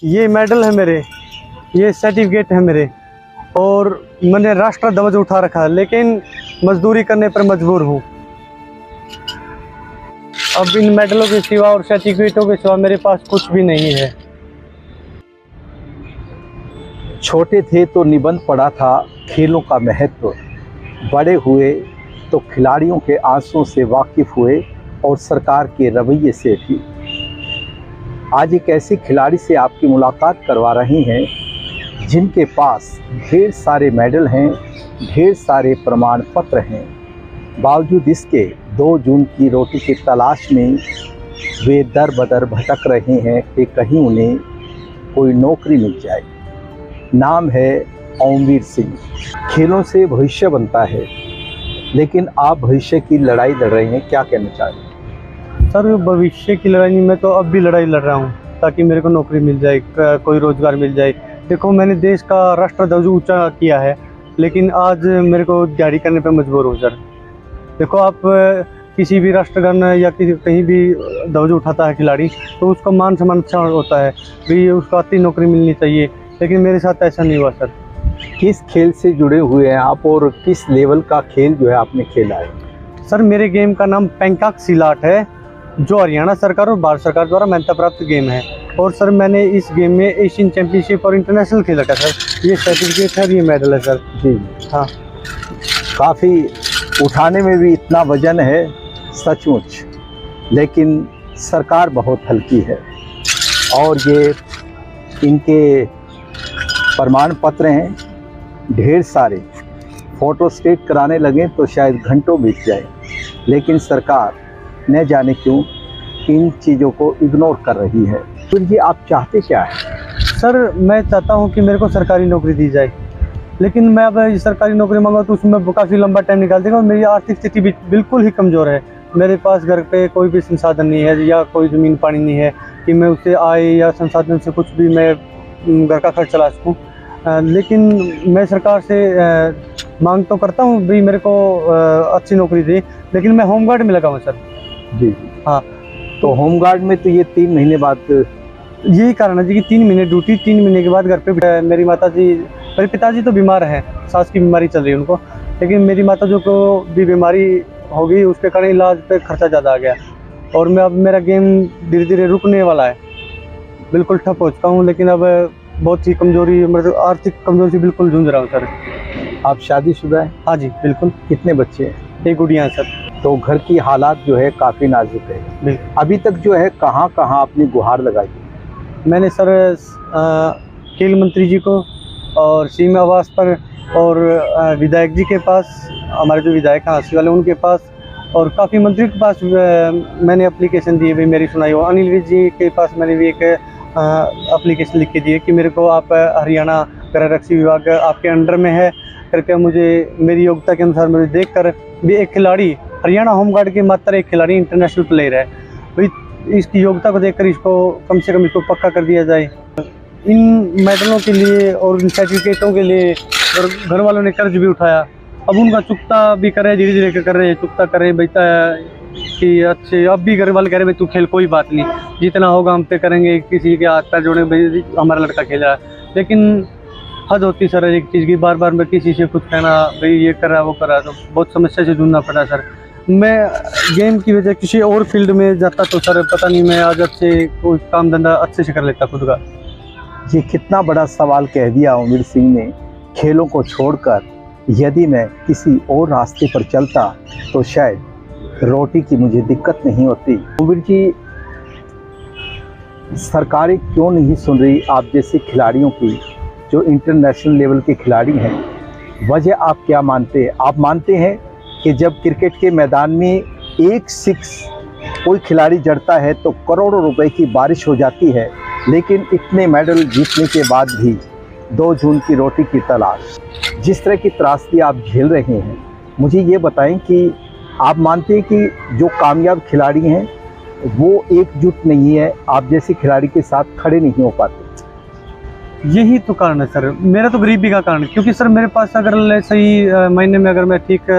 ये मेडल है मेरे, ये सर्टिफिकेट है मेरे, और मैंने राष्ट्र ध्वज उठा रखा है, लेकिन मजदूरी करने पर मजबूर हूँ। अब इन मेडलों के सिवा और सर्टिफिकेटों के सिवा मेरे पास कुछ भी नहीं है। छोटे थे तो निबंध पढ़ा था खेलों का महत्व, बड़े हुए तो खिलाड़ियों के आंसुओं से वाकिफ हुए और सरकार के रवैये से भी। आज एक ऐसे खिलाड़ी से आपकी मुलाकात करवा रहे हैं जिनके पास ढेर सारे मेडल हैं, ढेर सारे प्रमाण पत्र हैं। बावजूद इसके 2 जून की रोटी की तलाश में वे दर बदर भटक रहे हैं कि कहीं उन्हें कोई नौकरी मिल जाए। नाम है ओमवीर सिंह। खेलों से भविष्य बनता है, लेकिन आप भविष्य की लड़ाई लड़ रहे हैं, क्या कहना चाहेंगे? सर, भविष्य की लड़ाई में तो अब भी लड़ाई लड़ रहा हूँ ताकि मेरे को नौकरी मिल जाए, कोई रोजगार मिल जाए। देखो, मैंने देश का राष्ट्र ध्वज ऊंचा किया है, लेकिन आज मेरे को दिहाड़ी करने पे मजबूर हूँ। सर देखो, आप किसी भी राष्ट्रगान या कहीं भी ध्वज उठाता है खिलाड़ी, तो उसका मान सम्मान अच्छा होता है, भी उसको आती नौकरी मिलनी चाहिए, लेकिन मेरे साथ ऐसा नहीं हुआ। सर, किस खेल से जुड़े हुए हैं आप और किस लेवल का खेल जो है आपने खेला है? सर, मेरे गेम का नाम पेंकाक सिलाट है, जो हरियाणा सरकार और भारत सरकार द्वारा मान्यता प्राप्त गेम है। और सर, मैंने इस गेम में एशियन चैंपियनशिप और इंटरनेशनल खेला था। सर, ये सर्टिफिकेट है, ये मेडल है। सर जी हाँ, काफ़ी उठाने में भी इतना वजन है सचमुच, लेकिन सरकार बहुत हल्की है। और ये इनके प्रमाण पत्र हैं ढेर सारे, फ़ोटो स्टेट कराने लगे तो शायद घंटों बीत जाए, लेकिन सरकार न जाने क्यों इन चीज़ों को इग्नोर कर रही है। फिर ये आप चाहते क्या है? सर, मैं चाहता हूँ कि मेरे को सरकारी नौकरी दी जाए, लेकिन मैं अब सरकारी नौकरी मांगा तो उसमें काफ़ी लंबा टाइम निकाल देगा, और मेरी आर्थिक स्थिति भी बिल्कुल ही कमज़ोर है। मेरे पास घर पे कोई भी संसाधन नहीं है, या कोई ज़मीन पानी नहीं है कि मैं उससे आय या संसाधन से कुछ भी मैं घर का खर्च चला सकूँ। लेकिन मैं सरकार से मांग तो करता हूँ भी मेरे को अच्छी नौकरी दे, लेकिन मैं होमगार्ड में लगा हूँ। सर जी हाँ, तो होमगार्ड में तो ये 3 महीने बाद, यही कारण है जी कि 3 महीने ड्यूटी, 3 महीने के बाद घर पे मेरी मेरे पिताजी तो बीमार हैं, सांस की बीमारी चल रही है उनको, लेकिन मेरी माता जो को भी बीमारी हो गई, उसके कारण इलाज पे खर्चा ज़्यादा आ गया, और मैं अब मेरा गेम धीरे धीरे रुकने वाला है, बिल्कुल ठप हो चुका हूँ। लेकिन अब बहुत ही कमजोरी, मतलब आर्थिक कमजोरी से बिल्कुल जूझ रहा हूँ। सर, आप शादीशुदा हैं? हाँ जी, बिल्कुल। कितने बच्चे हैं? 1 गुड़िया है। सर, तो घर की हालात जो है काफ़ी नाजुक है। अभी तक जो है कहाँ कहाँ अपनी गुहार लगाई? मैंने सर खेल मंत्री जी को और सीएम आवास पर, और विधायक जी के पास, हमारे जो विधायक हैं हांसी वाले, उनके पास, और काफ़ी मंत्री के पास मैंने एप्लीकेशन दी है, मेरी सुनाई हो। अनिल विज जी के पास मैंने भी एक एप्लीकेशन लिख के दी है कि मेरे को आप हरियाणा गृहरक्षी विभाग आपके अंडर में है, कृपया मुझे मेरी योग्यता के अनुसार मुझे देखकर भी एक खिलाड़ी, हरियाणा होमगार्ड के मात्र एक खिलाड़ी इंटरनेशनल प्लेयर है, भाई इसकी योग्यता को देखकर इसको कम से कम इसको पक्का कर दिया जाए। इन मेडलों के लिए और इन सर्टिफिकेटों के लिए और घर वालों ने कर्ज भी उठाया, अब उनका चुकता भी कर रहे, धीरे धीरे कर रहे हैं, चुकता कर रहे हैं। बेटा कि अच्छे, अब भी घर वाले कह रहे भाई तू खेल, कोई बात नहीं, जितना होगा हम पे करेंगे, किसी के हाथ पैर जोड़े, भाई हमारा लड़का खेल रहा है। लेकिन हद होती सर एक चीज़ की, बार बार मैं किसी से कुछ कहना भाई ये कर रहा है वो कर रहा है, तो बहुत समस्या से जूझना पड़ा। सर, मैं गेम की वजह किसी और फील्ड में जाता तो सर पता नहीं, मैं आज अच्छे कोई काम धंधा अच्छे से कर लेता खुद का। ये कितना बड़ा सवाल कह दिया ओमवीर सिंह ने। खेलों को छोड़कर यदि मैं किसी और रास्ते पर चलता तो शायद रोटी की मुझे दिक्कत नहीं होती। ओमवीर जी, सरकारें क्यों नहीं सुन रही आप जैसे खिलाड़ियों की, जो इंटरनेशनल लेवल के खिलाड़ी हैं? वजह आप क्या मानते हैं? आप मानते हैं कि जब क्रिकेट के मैदान में एक 6 कोई खिलाड़ी जड़ता है तो करोड़ों रुपए की बारिश हो जाती है, लेकिन इतने मेडल जीतने के बाद भी 2 जून की रोटी की तलाश, जिस तरह की त्रासदी आप झेल रहे हैं, मुझे ये बताएं कि आप मानते हैं कि जो कामयाब खिलाड़ी हैं वो एकजुट नहीं है, आप जैसे खिलाड़ी के साथ खड़े नहीं हो पाते? यही तो कारण है सर, मेरा तो गरीबी का कारण, क्योंकि सर मेरे पास अगर सही महीने में अगर मैं ठीक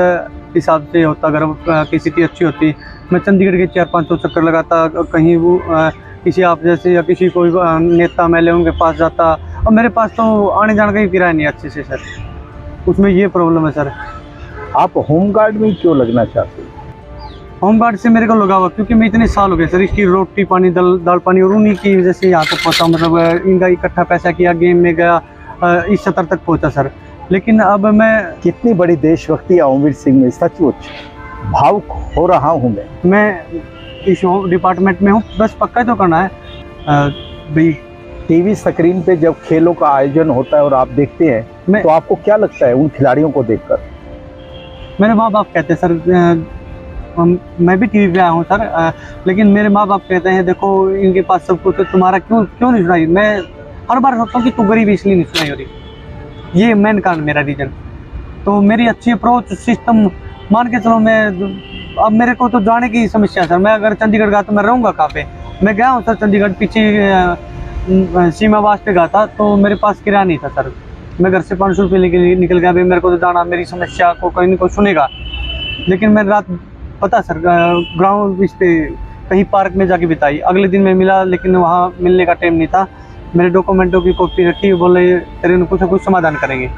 हिसाब से होता, अगर की स्थिति अच्छी होती, मैं चंडीगढ़ के 4-5 चक्कर लगाता, कहीं वो किसी आप जैसे या किसी कोई नेता मैले उनके पास जाता, और मेरे पास तो आने जाने का ही किराया नहीं अच्छे से सर, उसमें ये प्रॉब्लम है सर। आप होमगार्ड में क्यों लगना चाहते हैं? होमगार्ड से मेरे को लगा हुआ क्योंकि मैं इतने साल हो गए सर इसकी रोटी पानी दाल पानी, और उन्हीं की वजह से यहाँ तक पहुँचा, मतलब इनका इकट्ठा पैसा किया, गेम में गया, इस स्तर तक पहुँचा सर। लेकिन अब मैं कितनी बड़ी देशभक्ति ओमवीर सिंह में, सचमुच भावुक हो रहा हूँ मैं इस डिपार्टमेंट में हूँ, बस पक्का तो करना है भाई। टीवी स्क्रीन पे जब खेलों का आयोजन होता है और आप देखते हैं तो आपको क्या लगता है उन खिलाड़ियों को देखकर? मेरे माँ बाप कहते हैं सर, मैं भी टीवी पे आया हूँ सर, लेकिन मेरे माँ बाप कहते हैं देखो इनके पास सब कुछ, तुम्हारा क्यों नहीं सुनाई। मैं हर बार सोचता हूँ कि तू गरीब इसलिए नहीं सुनाई हो रही, ये मेन कारण मेरा रीजन। तो मेरी अच्छी अप्रोच सिस्टम मान के चलो, मैं अब मेरे को तो जाने की समस्या है सर। मैं अगर चंडीगढ़ गया तो मैं रहूँगा कहाँ पे? मैं गया हूँ सर चंडीगढ़, पीछे सीमावास पे गया था तो मेरे पास किराया नहीं था सर। मैं घर से 500 रुपये लेके निकल गया, भाई मेरे को तो जाना, मेरी समस्या को कोई नहीं कोई सुनेगा। लेकिन मैं रात पता सर ग्राउंड इस पे कहीं पार्क में जाके बिताई। अगले दिन मैं मिला लेकिन वहाँ मिलने का टाइम नहीं था। मेरे डॉक्यूमेंटों की कॉपी रखी, बोले तेरे कुछ समाधान करेंगे।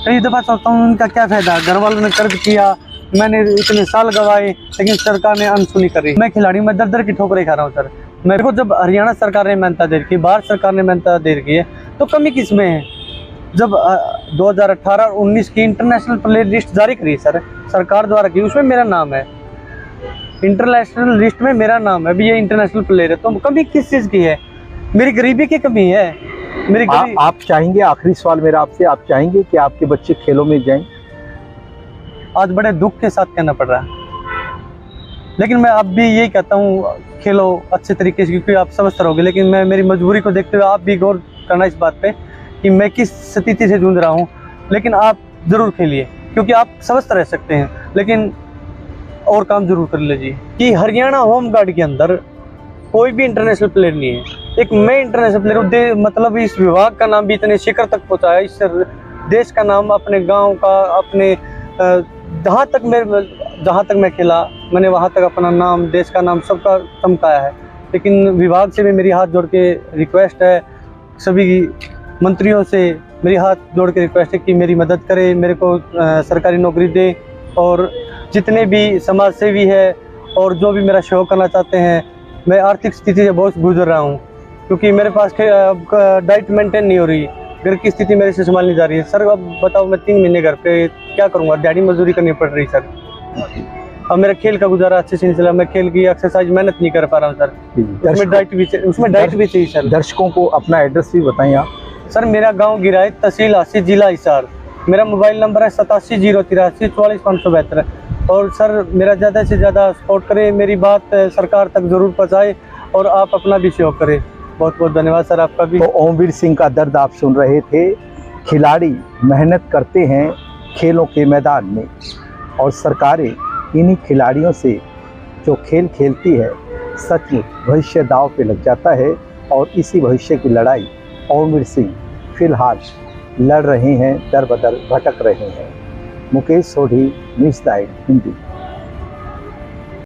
कई दफ़ा सोचता हूँ उनका क्या फ़ायदा, घर वालों ने कर्ज किया, मैंने इतने साल गवाए, लेकिन सरकार ने अनसुनी कर रही। मैं खिलाड़ी में दर दर की ठोकरें खा रहा हूँ सर। मेरे को जब हरियाणा सरकार ने मान्यता दे रखी, भारत सरकार ने मान्यता दे रखी है, तो कमी किस में है? जब 2018 और 19 की इंटरनेशनल प्लेयर लिस्ट जारी करी सर, सरकार द्वारा की, उसमें मेरा नाम है, इंटरनेशनल लिस्ट में मेरा नाम है। अभी ये इंटरनेशनल प्लेयर है, तो कमी किस चीज़ की है? मेरी गरीबी की कमी है, मेरी गरीबी। आप चाहेंगे, आखिरी सवाल मेरा आपसे, आप चाहेंगे कि आपके बच्चे खेलों में जाएं? आज बड़े दुख के साथ कहना पड़ रहा है, लेकिन मैं अब भी यही कहता हूँ खेलो अच्छे तरीके से, क्योंकि आप समझ रहोगे। लेकिन मैं मेरी मजबूरी को देखते हुए आप भी गौर करना इस बात पे कि मैं किस स्थिति से जूझ रहा हूँ। लेकिन आप ज़रूर खेलिए, क्योंकि आप स्वस्थ रह सकते हैं, लेकिन और काम जरूर कर लीजिए। कि हरियाणा होमगार्ड के अंदर कोई भी इंटरनेशनल प्लेयर नहीं है, एक मैं इंटरनेशनल प्लेयर हूँ। मतलब इस विभाग का नाम भी इतने शिखर तक पहुँचा है, इस देश का नाम, अपने गाँव का, अपने जहाँ तक मैं खेला मैंने वहाँ तक अपना नाम, देश का नाम सबका चमकाया है। लेकिन विभाग से भी मेरी हाथ जोड़ के रिक्वेस्ट है, सभी मंत्रियों से मेरी हाथ जोड़ के रिक्वेस्ट है कि मेरी मदद करें, मेरे को सरकारी नौकरी दे। और जितने भी समाज सेवी है और जो भी मेरा सहयोग करना चाहते हैं, मैं आर्थिक स्थिति से बहुत गुजर रहा हूँ, क्योंकि मेरे पास डाइट मेंटेन नहीं हो रही, घर की स्थिति मेरे से संभाल नहीं जा रही है। सर अब बताओ मैं 3 महीने घर पे क्या करूँगा, दिहाड़ी मजदूरी करनी पड़ रही सर। अब मेरा खेल का गुजारा अच्छे से नहीं चला, मैं खेल की एक्सरसाइज मेहनत नहीं कर पा रहा हूँ सर। उसमें डाइट भी चाहिए सर। दर्शकों को अपना एड्रेस भी बताएं आप। सर मेरा गांव गिराए, तहसील हासी, जिला हिसार। मेरा मोबाइल नंबर है 870384 44572। और सर मेरा ज़्यादा से ज़्यादा सपोर्ट करें, मेरी बात सरकार तक ज़रूर पहुँचाए और आप अपना भी सहयोग करें। बहुत बहुत धन्यवाद सर आपका भी। तो ओमवीर सिंह का दर्द आप सुन रहे थे। खिलाड़ी मेहनत करते हैं खेलों के मैदान में, और सरकारें इन्हीं खिलाड़ियों से जो खेल खेलती है, सचमुच भविष्य दांव पे लग जाता है। और इसी भविष्य की लड़ाई ओमवीर सिंह फिलहाल लड़ रहे हैं, दर बदर भटक रहे हैं। मुकेश सोढ़ी, न्यूज़ 9 हिंदी।